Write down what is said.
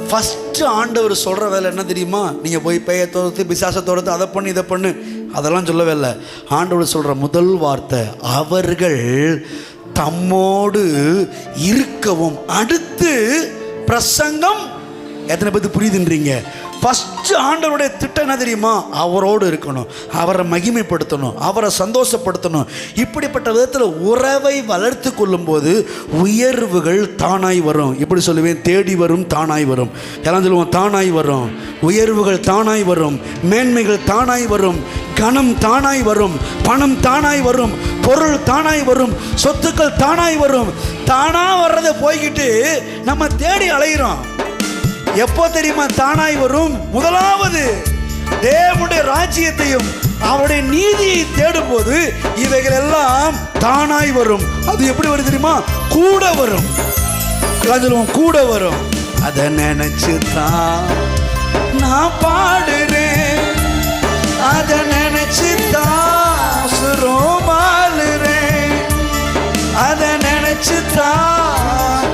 First ஆண்டவர் சொல்கிற வேலை என்ன தெரியுமா? நீங்கள் போய் பேயை தோர்த்து பிசாசை தோர்த்து அதை பண்ணு இதை பண்ணு அதெல்லாம் சொல்லவே இல்லை. ஆண்டவர் சொல்கிற முதல் வார்த்தை, அவர்கள் தம்மோடு இருக்கவும். அடுத்து பிரசங்கம். எத்தனை பேருக்கு புரியுதுன்றீங்க? ஃபஸ்ட்டு ஆண்டவருடைய திட்டம் என்ன தெரியுமா? அவரோடு இருக்கணும், அவரை மகிமைப்படுத்தணும், அவரை சந்தோஷப்படுத்தணும். இப்படிப்பட்ட விதத்தில் உறவை வளர்த்து கொள்ளும்போது உயர்வுகள் தானாய் வரும். இப்படி சொல்லுவேன், தேடி வரும், தானாய் வரும். எல்லாம் சொல்லுவோம், தானாய் வரும். உயர்வுகள் தானாய் வரும், மேன்மைகள் தானாய் வரும், கனம் தானாய் வரும், பணம் தானாய் வரும், பொருள் தானாய் வரும், சொத்துக்கள் தானாய் வரும். தானா வர்றதை போய்கிட்டு நம்ம தேடி அலைகிறோம். எப்போ தெரியுமா தானாய் வரும்? முதலாவது தேவனுடைய ராஜ்யத்தையும் அவருடைய நீதியை தேடும் போது இவைகள் எல்லாம் தானாய் வரும். அது எப்படி வரும் தெரியுமா? கூட வரும். கூட வரும். அதை நினைச்சுதான் நான் பாடுறேன், அதை நினைச்சுதான் ரோமாளுறேன், அதை நினைச்சுதான்